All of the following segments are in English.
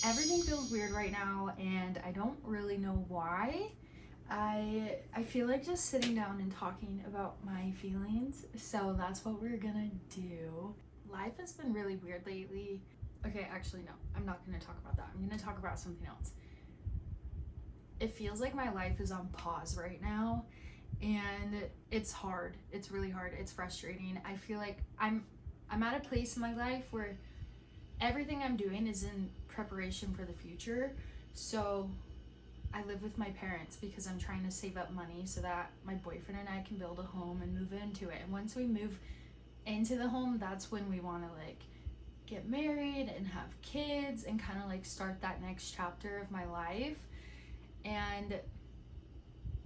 Everything feels weird right now, and I don't really know why. I feel like just sitting down and talking about my feelings, so that's what we're gonna do. Life has been really weird lately. Okay, actually no, I'm not gonna talk about that. I'm gonna talk about something else. It feels like my life is on pause right now, and it's hard. It's really hard. It's frustrating. I feel like I'm at a place in my life where everything I'm doing is in preparation for the future. So I live with my parents because I'm trying to save up money so that my boyfriend and I can build a home and move into it. And once we move into the home, that's when we want to like get married and have kids and kind of like start that next chapter of my life. And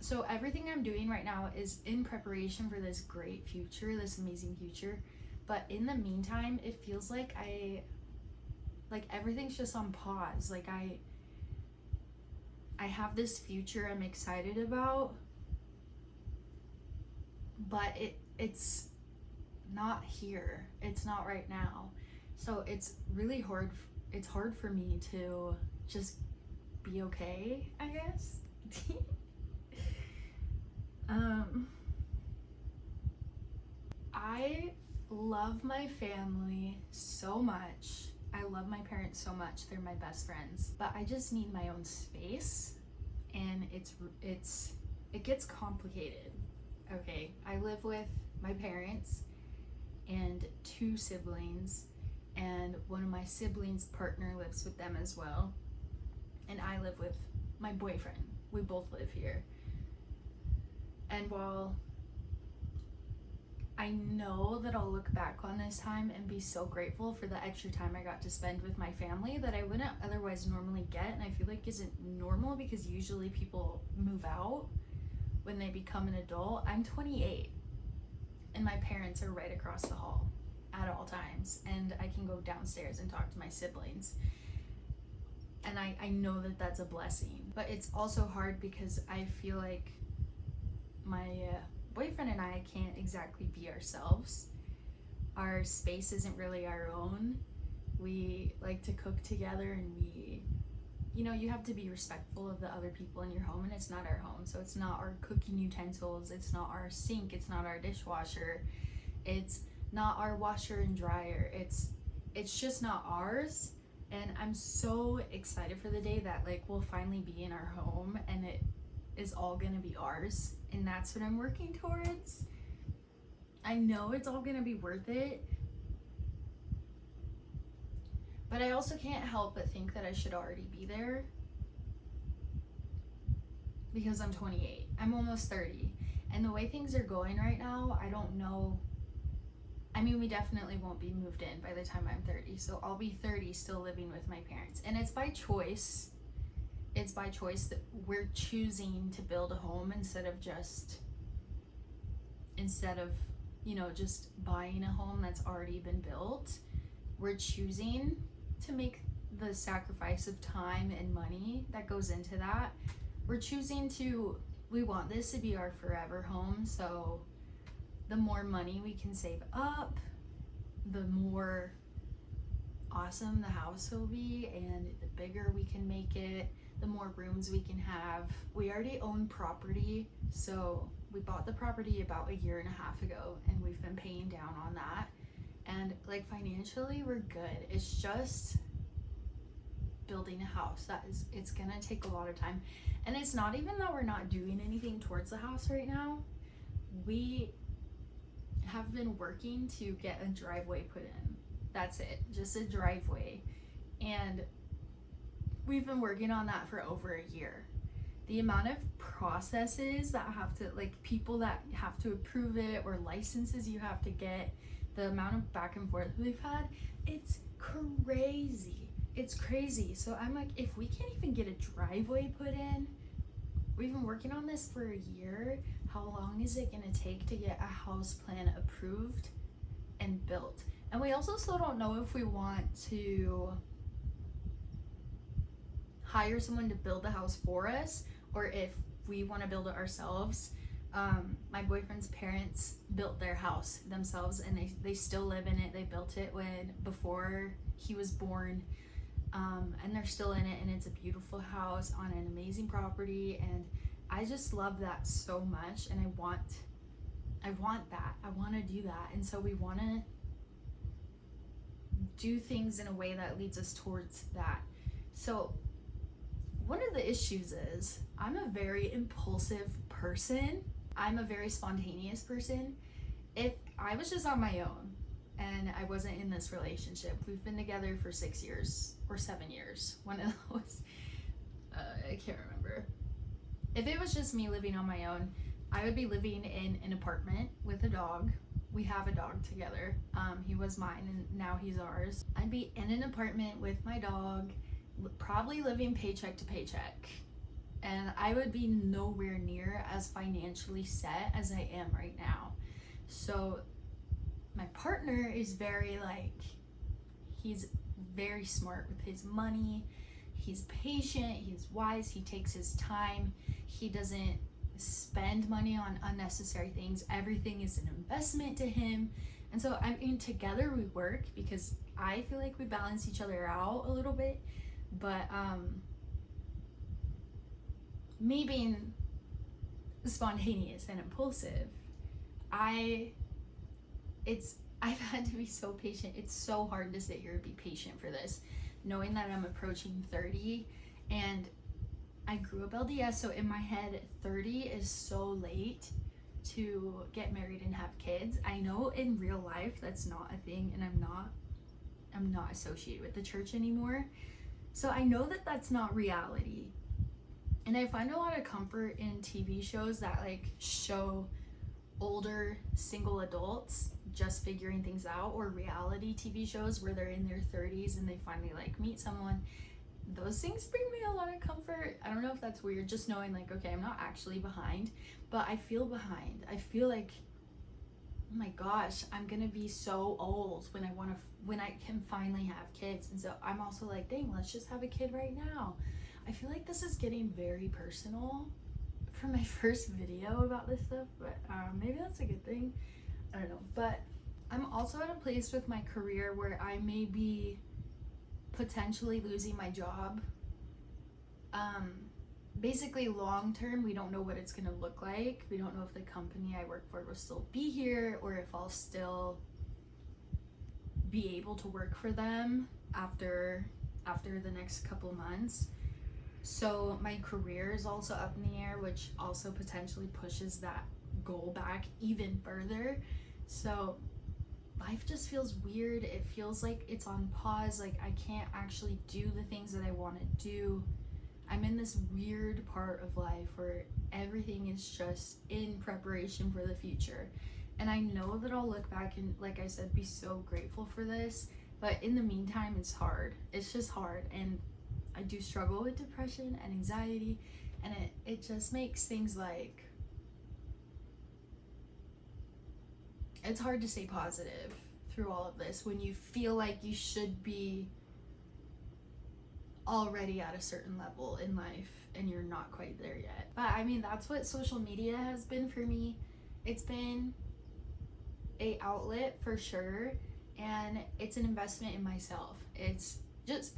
so everything I'm doing right now is in preparation for this great future, this amazing future. But in the meantime, it feels like everything's just on pause. Like I have this future I'm excited about, but it's not here. It's not right now. So it's really hard. It's hard for me to just be okay, I guess. I love my family so much. I love my parents so much. They're my best friends. But I just need my own space, and it gets complicated. Okay, I live with my parents and two siblings, and one of my siblings' partner lives with them as well. And I live with my boyfriend. We both live here. And while I know that I'll look back on this time and be so grateful for the extra time I got to spend with my family that I wouldn't otherwise normally get, and I feel like isn't normal because usually people move out when they become an adult. I'm 28 and my parents are right across the hall at all times, and I can go downstairs and talk to my siblings. And I know that that's a blessing, but it's also hard because I feel like my boyfriend and I can't exactly be ourselves. Our space isn't really our own. We like to cook together, and you have to be respectful of the other people in your home, and it's not our home. So it's not our cooking utensils, it's not our sink, it's not our dishwasher, it's not our washer and dryer. It's just not ours. And I'm so excited for the day that like we'll finally be in our home and it is all gonna be ours, and that's what I'm working towards. I know it's all gonna be worth it, but I also can't help but think that I should already be there because I'm 28. I'm almost 30, and the way things are going right now, I don't know. I mean, we definitely won't be moved in by the time I'm 30, so I'll be 30 still living with my parents, and it's by choice. It's by choice that we're choosing to build a home instead of just buying a home that's already been built. We're choosing to make the sacrifice of time and money that goes into that. We want this to be our forever home, so the more money we can save up, the more awesome the house will be, and the bigger we can make it, the more rooms we can have. We already own property, so we bought the property about a year and a half ago, and we've been paying down on that. And like financially, we're good. It's just building a house. It's gonna take a lot of time. And it's not even that we're not doing anything towards the house right now. We have been working to get a driveway put in. That's it, just a driveway. And we've been working on that for over a year. The amount of processes that have to, like, people that have to approve it or licenses you have to get, the amount of back and forth we've had, it's crazy. It's crazy. So I'm like, if we can't even get a driveway put in, we've been working on this for a year. How long is it gonna take to get a house plan approved and built? And we also still don't know if we want to hire someone to build the house for us or if we want to build it ourselves. My boyfriend's parents built their house themselves, and they still live in it. They built it before he was born. and they're still in it, and it's a beautiful house on an amazing property, and I just love that so much, and I want that. I want to do that. And so we want to do things in a way that leads us towards that. So one of the issues is I'm a very impulsive person. I'm a very spontaneous person. If I was just on my own and I wasn't in this relationship, we've been together for 6 years or 7 years. One of those, I can't remember. If it was just me living on my own, I would be living in an apartment with a dog. We have a dog together. He was mine and now he's ours. I'd be in an apartment with my dog, probably living paycheck to paycheck. And I would be nowhere near as financially set as I am right now. So my partner is very he's very smart with his money. He's patient, he's wise, he takes his time. He doesn't spend money on unnecessary things. Everything is an investment to him. And so I mean, together we work because I feel like we balance each other out a little bit. But me being spontaneous and impulsive, I've had to be so patient. It's so hard to sit here and be patient for this, knowing that I'm approaching 30 and I grew up LDS, so in my head 30 is so late to get married and have kids. I know in real life that's not a thing, and I'm not associated with the church anymore. So I know that that's not reality. And I find a lot of comfort in TV shows that show older single adults just figuring things out, or reality TV shows where they're in their 30s and they finally meet someone. Those things bring me a lot of comfort. I don't know if that's weird, just knowing okay, I'm not actually behind, but I feel behind. I feel oh my gosh, I'm gonna be so old when I can finally have kids. And so I'm also dang, let's just have a kid right now. I feel like this is getting very personal for my first video about this stuff, but maybe that's a good thing. I don't know. But I'm also at a place with my career where I may be potentially losing my job. Basically long term, we don't know what it's gonna look like. We don't know if the company I work for will still be here, or if I'll still be able to work for them after the next couple months. So my career is also up in the air, which also potentially pushes that goal back even further. So life just feels weird. It feels like it's on pause. I can't actually do the things that I want to do. I'm in this weird part of life where everything is just in preparation for the future. And I know that I'll look back and, like I said, be so grateful for this. But in the meantime, it's hard. It's just hard. And I do struggle with depression and anxiety. And it just makes things it's hard to stay positive through all of this when you feel like you should be already at a certain level in life and you're not quite there yet. But I mean, that's what social media has been for me. It's been a outlet for sure, and it's an investment in myself. It's just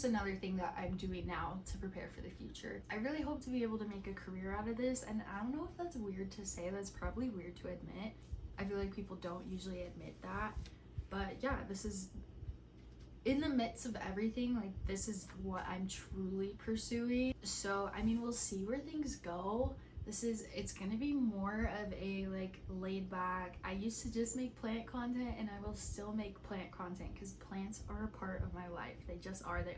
another thing that I'm doing now to prepare for the future. I really hope to be able to make a career out of this, and I don't know if that's weird to say. That's probably weird to admit. I feel like people don't usually admit that. But yeah, this is in the midst of everything, this is what I'm truly pursuing. So I mean, we'll see where things go. It's gonna be more of a laid back. I used to just make plant content, and I will still make plant content because plants are a part of my life. They just are. They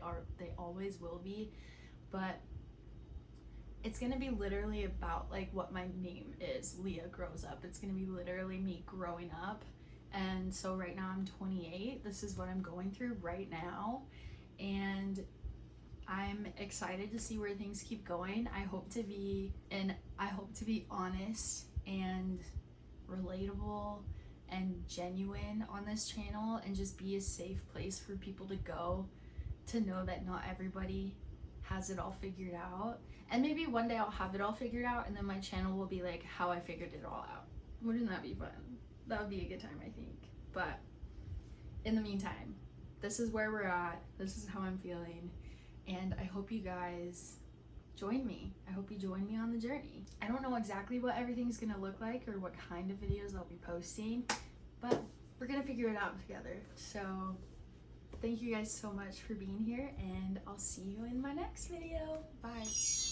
always will be. But it's gonna be literally about what my name is, Leah Grows Up. It's gonna be literally me growing up. And so right now I'm 28. This is what I'm going through right now, and I'm excited to see where things keep going. I hope to be honest and relatable and genuine on this channel, and just be a safe place for people to go to know that not everybody has it all figured out. And maybe one day I'll have it all figured out, and then my channel will be how I figured it all out. Wouldn't that be fun? That would be a good time, I think. But in the meantime, this is where we're at. This is how I'm feeling. And I hope you guys join me. I hope you join me on the journey. I don't know exactly what everything's gonna look like or what kind of videos I'll be posting, but we're gonna figure it out together. So thank you guys so much for being here, and I'll see you in my next video. Bye.